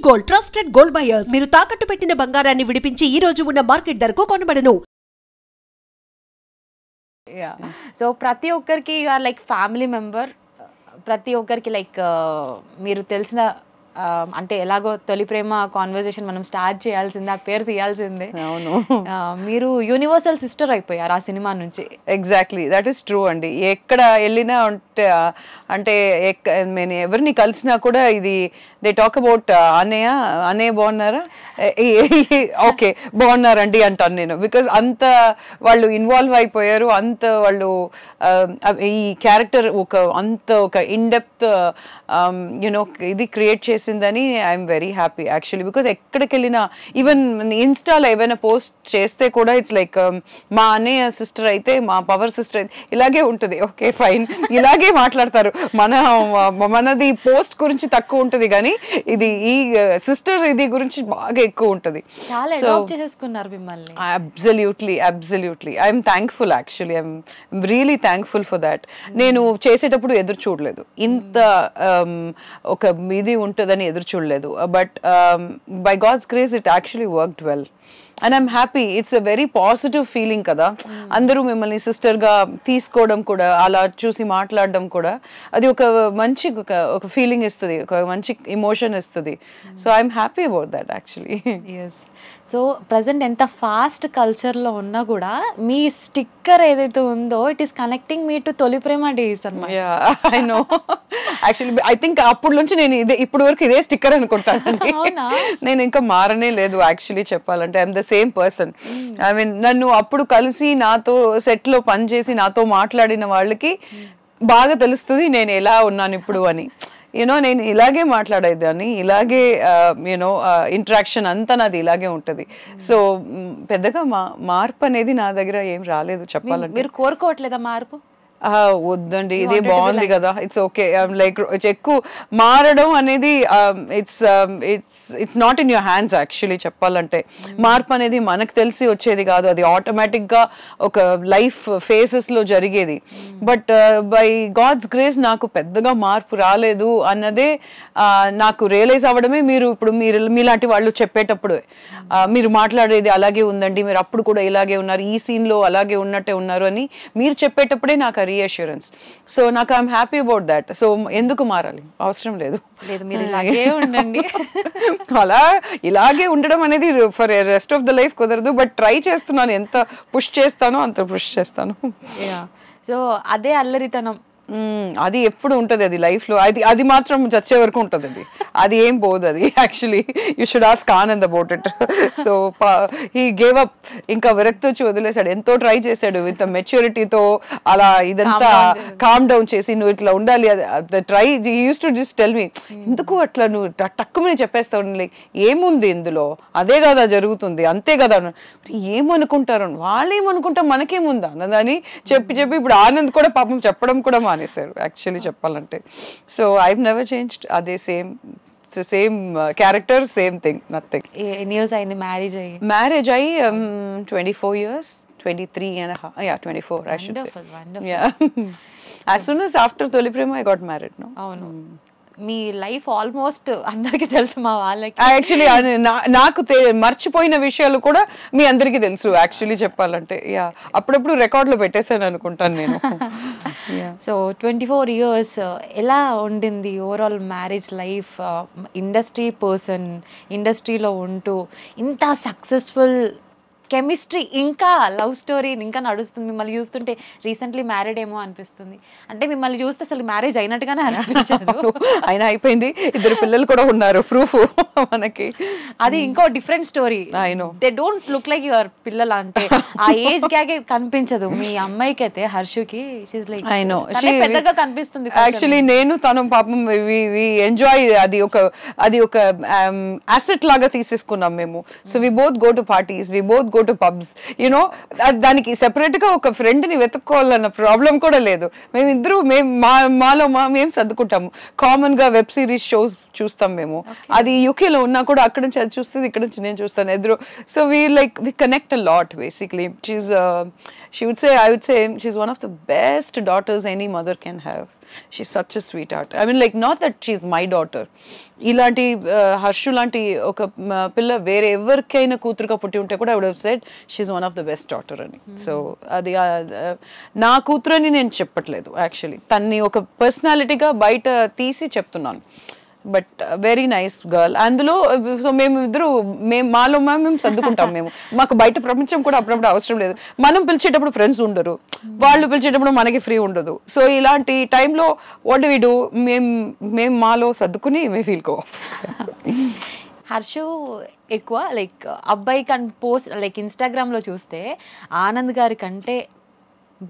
Gold trusted gold buyers. మీరు తాకట్టు పెట్టిన బంగారాన్ని విడిపించి ఈ రోజు ఉన్న మార్కెట్ ధరకు కొనబడను. సో ప్రతి ఒక్కరికి you are like family member. ప్రతి ఒక్కరికి లైక్ మీరు తెలిసిన అంటే ఎలాగో తొలి ప్రేమ కాన్వర్సేషన్ మనం స్టార్ట్ చేయాల్సిందే, ఆ పేరు తీయాల్సిందే. అవును, మీరు యూనివర్సల్ సిస్టర్ అయిపోయారు ఆ సినిమా నుంచి. ఎగ్జాక్ట్లీ, దట్ ఈస్ ట్రూ అండి. ఎక్కడ వెళ్ళినా అంటే నేను ఎవరిని కలిసినా కూడా ఇది దే టాక్ అబౌట్ అన్నయ్య బాగున్నారా, ఓకే బాగున్నారండి అంటాను నేను. బికాజ్ అంత వాళ్ళు ఇన్వాల్వ్ అయిపోయారు, అంత వాళ్ళు ఈ క్యారెక్టర్ అంత ఒక ఇన్ డెప్త్ యునో ఇది క్రియేట్ చేసిందని I'm very happy actually. Because ఎక్కడికి వెళ్ళినా ఈవెన్ ఇన్స్టాలో ఏమైనా పోస్ట్ చేస్తే కూడా ఇట్స్ లైక్ మా అన్నయ్య సిస్టర్ అయితే, మా పవర్ సిస్టర్ అయితే ఇలాగే ఉంటుంది, ఓకే ఫైన్ ఇలాగే మాట్లాడతారు. మనది పోస్ట్ గురించి తక్కువ ఉంటుంది కానీ ఇది ఈ సిస్టర్ ఇది గురించి బాగా ఎక్కువ ఉంటుంది. Absolutely I'm thankful actually. I'm really thankful for that. నేను చేసేటప్పుడు ఎదురు చూడలేదు, ఇంత ఒక ఇది ఉంటుందని ఎదురు చూడలేదు. But by God's grace it actually worked well and I'm happy. It's a very positive feeling కదా, అందరూ మిమ్మల్ని సిస్టర్గా తీసుకోవడం కూడా, అలా చూసి మాట్లాడడం కూడా అది ఒక మంచి ఒక ఫీలింగ్ ఇస్తుంది, ఒక మంచి ఎమోషన్ ఇస్తుంది. So I'm happy about that actually. So present ఎంత ఫాస్ట్ కల్చర్లో ఉన్నా కూడా మీ స్టిక్కర్ ఏదైతే ఉందో it is connecting me to తొలి ప్రేమ డేస్ అన్నమాట. I know actually. I think అప్పటి నుంచి నేను ఇప్పుడు వరకు ఇదే స్టిక్కర్ అనుకుంటాను. నేను ఇంకా మారనే లేదు యాక్చువల్లీ చెప్పాలంటే. I'm the same person. I mean నన్ను అప్పుడు కలిసి నాతో సెట్లో పనిచేసి నాతో మాట్లాడిన వాళ్ళకి బాగా తెలుస్తుంది నేను ఎలా ఉన్నాను ఇప్పుడు అని. యూనో నేను ఇలాగే మాట్లాడేదాన్ని, ఇలాగే యూనో ఇంటరాక్షన్ అంతా నాది ఇలాగే ఉంటుంది. సో పెద్దగా మార్పు అనేది నా దగ్గర ఏం రాలేదు చెప్పాలంటే. మీరు కోరుకోవట్లేదా మార్పు? వద్దండి, ఇదే బాగుంది కదా, ఇట్స్ ఓకే. లైక్ ఎక్కువ మారడం అనేది it's not in your hands actually చెప్పాలంటే. మార్పు అనేది మనకు తెలిసి వచ్చేది కాదు, అది ఆటోమేటిక్గా ఒక లైఫ్ ఫేసెస్లో జరిగేది. బట్ బై గాడ్స్ గ్రేస్ నాకు పెద్దగా మార్పు రాలేదు అన్నదే నాకు రియలైజ్ అవ్వడమే. ఇప్పుడు మీలాంటి వాళ్ళు చెప్పేటప్పుడు మీరు మాట్లాడేది అలాగే ఉందండి, మీరు అప్పుడు కూడా ఇలాగే ఉన్నారు, ఈ సీన్లో అలాగే ఉన్నట్టే ఉన్నారు అని మీరు చెప్పేటప్పుడే నాకు రీఅష్యూరెన్స్. సో నాకు I'm happy about that. So ఎందుకు మారాలి, అవసరం లేదు. మీరు ఇలాగే ఉండండి. అలా ఇలాగే ఉండడం అనేది for rest of the life కుదరదు. బట్ ట్రై చేస్తున్నాను, ఎంత పుష్ చేస్తానో అంత పుష్ చేస్తాను. సో అదే అల్లరితనం అది ఎప్పుడు ఉంటుంది అది లైఫ్ లో. అది మాత్రం చచ్చే వరకు ఉంటుంది, అది ఏం పోదు. అది actually you should ask Anand about it. So he gave up, ఇంకా విరక్తి వచ్చి వదిలేశాడు. ఎంతో ట్రై చేశాడు విత్ మెచ్యూరిటీతో, అలా ఇదంతా కామ్ డౌన్ చేసి నువ్వు ఇట్లా ఉండాలి try. He use to just tell me, ఎందుకు అట్లా నువ్వు టక్కుమని చెప్పేస్తావు, ఏముంది ఇందులో, అదే కదా జరుగుతుంది, అంతే కదా. ఏమనుకుంటారు వాళ్ళు, ఏమనుకుంటాం మనకేముందా అన్నదని చెప్పి ఇప్పుడు ఆనంద్ కూడా పాపం చెప్పడం కూడా మానేశారు యాక్చువల్లీ చెప్పాలంటే. సో ఐవ్ నెవర్ చేంజ్డ్, అదే same character, same thing, nothing. ఎన్ని ఇయర్స్ అయింది మ్యారేజ్ అయ్యి 24 years, 23 and a half, yeah 24 I should say. Yeah. As soon as after Toli Prema I got married, no? అవును. మీ life almost అందరికి తెలుసు, మా వాళ్ళకి actually నాకు మర్చిపోయిన విషయాలు కూడా మీ అందరికీ తెలుసు యాక్చువల్లీ చెప్పాలంటే. యా, అప్పుడప్పుడు రికార్డులో పెట్టేశాను అనుకుంటాను నేను. సో 24 years ఎలా ఉండింది overall marriage life? Industry person, ఇండస్ట్రీలో ఉంటూ ఇంత సక్సెస్ఫుల్ కెమిస్ట్రీ, ఇంకా లవ్ స్టోరీ ఇంకా నడుస్తుంది. మిమ్మల్ని చూస్తుంటే రీసెంట్లీ మ్యారీడ్ ఏమో అనిపిస్తుంది. అంటే మిమ్మల్ని చూస్తే అసలు మ్యారేజ్ అయినట్టుగానే అనిపించదు. అయినా అయిపోయింది, 2 పిల్లలు కూడా ఉన్నారు, ప్రూఫ్ మనకి. అది ఇంకో different story. They don't look like your పిల్లలు, అంటే ఆ ఏజ్ గ్యాగే కనిపించదు. మీ అమ్మాయికి అయితే హర్షుకి పెద్దగా కనిపిస్తుంది యాక్చువల్లీ. నేను తను పాపం ఎంజాయ్, అది ఒక అసెట్ లాగా తీసేసుకున్నాం మేము. So we both go to parties, we both go to pubs, you know. దానికి సెపరేట్ గా ఒక ఫ్రెండ్ ని వెతుక్కోవాలన్న ప్రాబ్లం కూడా లేదు. మేమిద్దరు మాలో మేము సర్దుకుంటాము. కామన్ గా వెబ్ సిరీస్ షోస్ చూస్తాం మేము. అది యూకేలో ఉన్నా కూడా అక్కడ నుంచి అది చూస్తుంది, ఇక్కడ నుంచి నేను చూస్తాను ఎదురు. So we connect a lot basically. I would say she's one of the best daughters any mother can have. She's such a sweet heart. I mean like not that she's my daughter. ఇలాంటి హర్షు లాంటి ఒక పిల్ల వేరే ఎవరికైనా కూతురుగా పుట్టి ఉంటే కూడా I would have said she's one of the best daughter అని. సో అది నా కూతురు అని నేను చెప్పట్లేదు, యాక్చువల్లీ తన్ని ఒక పర్సనాలిటీగా బయట తీసి చెప్తున్నాను. But very nice girl. అందులో సో మేము ఇద్దరు మాలో మేము సర్దుకుంటాం. మాకు బయట ప్రపంచం కూడా అప్పుడప్పుడు అవసరం లేదు. మనం పిలిచేటప్పుడు ఫ్రెండ్స్ ఉండరు, వాళ్ళు పిలిచేటప్పుడు మనకి ఫ్రీ ఉండదు. సో ఇలాంటి టైంలో వాట్ డు వి డూ, మేము మాలో సర్దుకుని మే ఫీల్ గో. హర్షు ఎక్కువ లైక్ అబ్బాయి పోస్ట్ లైక్ ఇన్స్టాగ్రామ్లో చూస్తే ఆనంద్ గారి కంటే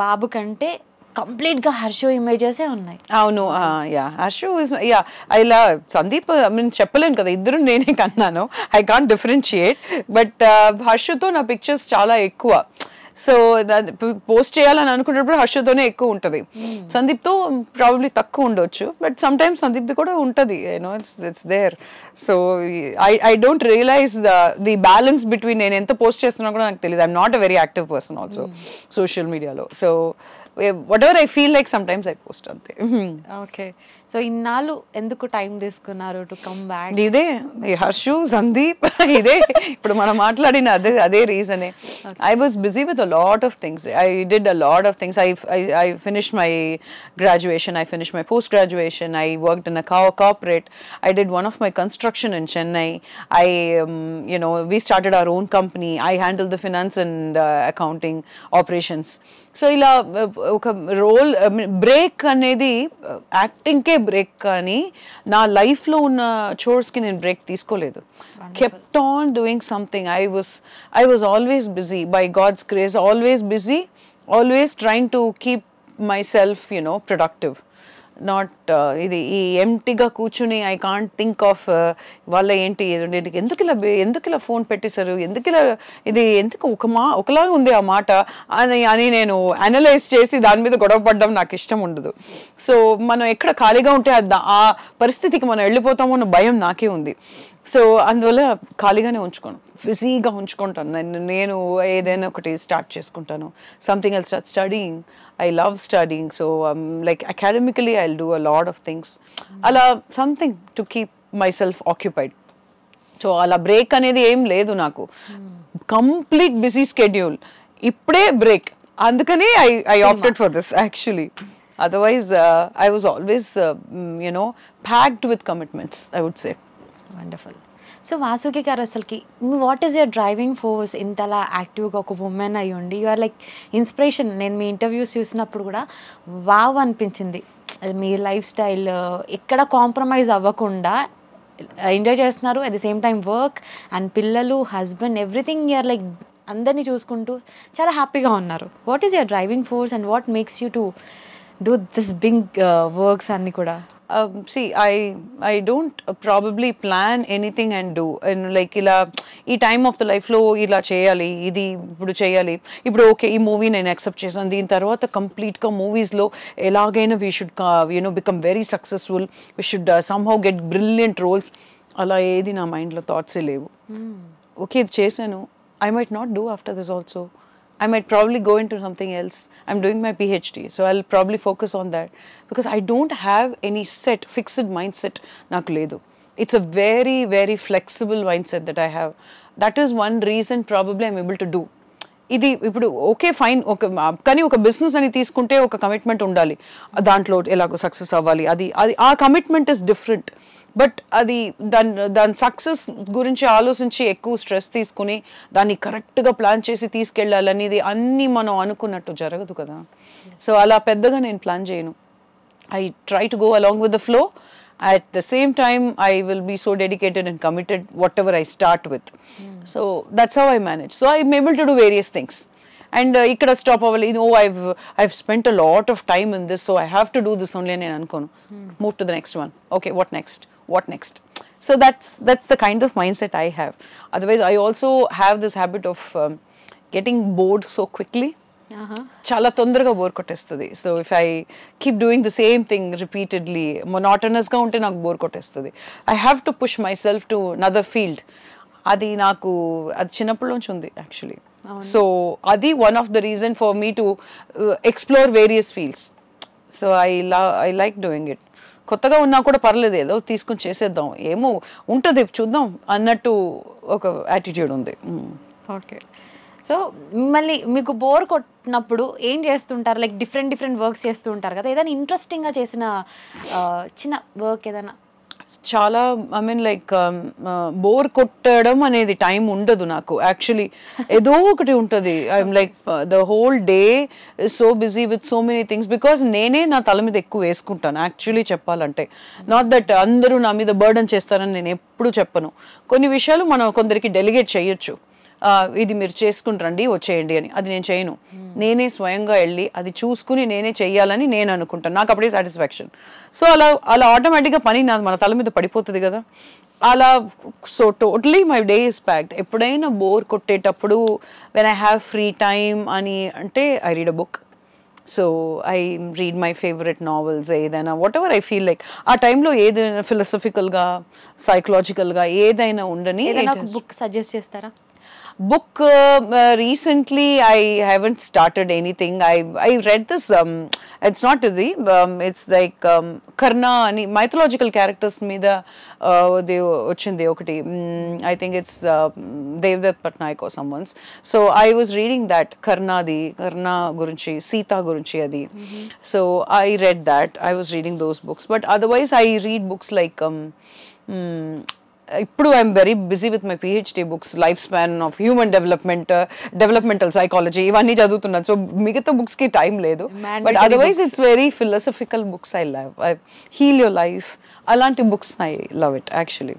బాబు కంటే కంప్లీట్గా హర్షు ఇమేజెసే ఉన్నాయి. అవును, యా హర్షు యా ఇలా సందీప్ నేను చెప్పలేను కదా, ఇద్దరు నేనే కన్నాను. I can't differentiate. బట్ హర్షుతో నా పిక్చర్స్ చాలా ఎక్కువ. సో పోస్ట్ చేయాలని అనుకున్నప్పుడు హర్షతోనే ఎక్కువ ఉంటుంది. సందీప్తో ప్రాబబ్లీ తక్కువ ఉండొచ్చు, బట్ సమ్ టైమ్స్ సందీప్ది కూడా ఉంటుంది. It's there. So I don't realise the balance between నేను ఎంత పోస్ట్ చేస్తున్నా కూడా నాకు తెలియదు. I'm not a very active person also social మీడియాలో. So whatever I feel like sometimes I post అంతే. ఓకే, సో ఇన్నాళ్ళు ఎందుకు టైం తీసుకున్నారు టు కమ్ బ్యాక్? ఇదే హర్షు సందీప్ ఇదే ఇప్పుడు మనం మాట్లాడిన అదే రీజనే. I was busy with a lot of things. I did a lot of things. I finished my graduation, I finished my post graduation, I worked in a corporate, I did one of my construction in Chennai. We started our own company. I handled the finance and accounting operations. So ఇలా ఒక role break అనేది యాక్టింగ్కే break, కానీ నా లైఫ్లో ఉన్న చోర్స్కి నేను break తీసుకోలేదు. kept on doing something. I was always busy, by God's grace, always busy, always trying to keep myself productive. Not ఇది ఈ ఎంటీగా కూర్చుని ఐ కాంట్ థింక్ ఆఫ్ వాళ్ళ ఏంటి ఎందుకు ఇలా ఫోన్ పెట్టేశారు, ఎందుకు ఒకలాగా ఉంది ఆ మాట అని నేను అనలైజ్ చేసి దాని మీద గొడవ పడడం నాకు ఇష్టం ఉండదు. సో మనం ఎక్కడ ఖాళీగా ఉంటే ఆ పరిస్థితికి మనం వెళ్ళిపోతామో అన్న భయం నాకే ఉంది. సో అందువల్ల ఖాళీగానే ఉంచుకోను, బిజీగా ఉంచుకుంటాను. నేను ఏదైనా ఒకటి స్టార్ట్ చేసుకుంటాను. Something else start studying. I love studying, so like academically I'll do a lot of things. Ala something to keep myself occupied. So ala break anedi em ledu naku. Complete busy schedule. Ippude break. Andukani I opted for this actually. Otherwise I was always packed with commitments, I would say. Wonderful. So Vasuki గారు అసలుకి what is your driving force? ఇంతలా యాక్టివ్గా ఒక women అయ్యి ఉండి you are like inspiration. నేను మీ interviews చూసినప్పుడు కూడా వావ్ అనిపించింది. మీ లైఫ్ స్టైల్ ఎక్కడ కాంప్రమైజ్ అవ్వకుండా ఎంజాయ్ చేస్తున్నారు, at the same time work and పిల్లలు, husband, everything you are like అందరినీ చూసుకుంటూ చాలా హ్యాపీగా ఉన్నారు. What is your driving force and what makes you to do this big works అన్ని కూడా? See, I don't probably plan anything and do. And like ఇలా ఈ టైమ్ ఆఫ్ ద లైఫ్లో ఇలా చేయాలి, ఇది ఇప్పుడు చేయాలి, ఇప్పుడు ఓకే ఈ మూవీ నేను యాక్సెప్ట్ చేశాను, దీని తర్వాత కంప్లీట్గా మూవీస్లో ఎలాగైనా we should become very successful, we should somehow get brilliant roles. అలా ఏది నా మైండ్లో థాట్సే లేవు. ఓకే ఇది చేశాను, I might not do after this also. I might probably go into something else. I'm doing my PhD, so I'll probably focus on that because I don't have any fixed mindset naku ledu. It's a very, very flexible mindset that I have. That is one reason probably I'm able to do. ఇది ఇప్పుడు okay fine, కానీ ఒక business అని తీసుకుంటే ఒక commitment ఉండాలి, దాంట్లో ఎలాగో సక్సెస్ అవ్వాలి, అది ఆ కమిట్మెంట్ ఇస్ డిఫరెంట్. బట్ అది దాని సక్సెస్ గురించి ఆలోచించి ఎక్కువ స్ట్రెస్ తీసుకుని దాన్ని కరెక్ట్గా ప్లాన్ చేసి తీసుకెళ్ళాలనేది అన్నీ మనం అనుకున్నట్టు జరగదు కదా. సో అలా పెద్దగా నేను ప్లాన్ చేయను. I try to go along with the flow. At the same time, I will be so dedicated and committed whatever I start with. So that's how I manage. So I'm able to do various things. And ikkada stop avali, I've spent a lot of time in this, so I have to do this only and ankonu. Move to the next one. Okay, what next? So that's the kind of mindset I have. Otherwise, I also have this habit of getting bored so quickly. చాలా తొందరగా bore కొట్టేస్తుంది. So if I keep doing the same thing repeatedly, మొనాటనస్గా ఉంటే నాకు bore కొట్టేస్తుంది. I have to push myself to another field. అది చిన్నప్పటి నుంచి ఉంది యాక్చువల్లీ. సో అది one of the reason for me to explore various fields. So I like doing it. కొత్తగా ఉన్నా కూడా పర్లేదు, ఏదో తీసుకొని చేసేద్దాం, ఏమో ఉంటుంది చూద్దాం అన్నట్టు ఒక యాటిట్యూడ్ ఉంది. ఓకే. సో మళ్ళీ మీకు బోర్ కొట్టినప్పుడు ఏం చేస్తుంటారు? లైక్ డిఫరెంట్ వర్క్స్ చేస్తూ ఉంటారు కదా, ఏదైనా ఇంట్రెస్టింగ్గా చేసిన చిన్న వర్క్ ఏదైనా? చాలా ఐ మీన్ లైక్ బోర్ కొట్టడం అనేది టైం ఉండదు నాకు యాక్చువల్లీ. ఏదో ఒకటి ఉంటుంది. I'm like the whole day is so busy with so many things because నేనే నా తల మీద ఎక్కువ వేసుకుంటాను యాక్చువల్లీ చెప్పాలంటే. నాట్ దట్ అందరూ నా మీద బర్డన్ చేస్తారని నేను ఎప్పుడు చెప్పను. కొన్ని విషయాలు మనం కొందరికి డెలిగేట్ చేయొచ్చు, ఇది మీరు చేసుకుంటారండి వచ్చేయండి అని. అది నేను చేయను. నేనే స్వయంగా వెళ్ళి అది చూసుకుని నేనే చెయ్యాలని నేను అనుకుంటాను. నాకు అప్పుడే సాటిస్ఫాక్షన్. సో అలా ఆటోమేటిక్గా పని మన తల మీద పడిపోతుంది కదా అలా. So totally my day is packed. ఎప్పుడైనా బోర్ కొట్టేటప్పుడు when I have free time అని అంటే I read a book. So I read my favourite novels, ఏదైనా whatever I feel like ఆ టైంలో ఏదైనా ఫిలాసఫికల్గా సైకలాజికల్గా ఏదైనా ఉండని. బుక్ సజెస్ట్ చేస్తారా? Book recently I haven't started anything. I read this it's not the it's like Karna ani mythological characters meeda they ochindi okati. I think it's Devdutt Patnaik or someone's. So I was reading that Karna gurinchi, Sita gurinchi adi. So I read that. I was reading those books, but otherwise I read books like ఇప్పుడు I'm very busy with my PhD books, life span of human development, developmental psychology ఇవన్నీ చదువుతున్నాను. So మిగతా బుక్స్కి time లేదు. But otherwise it's very philosophical books I love. Heal your life అలాంటి books I love it actually.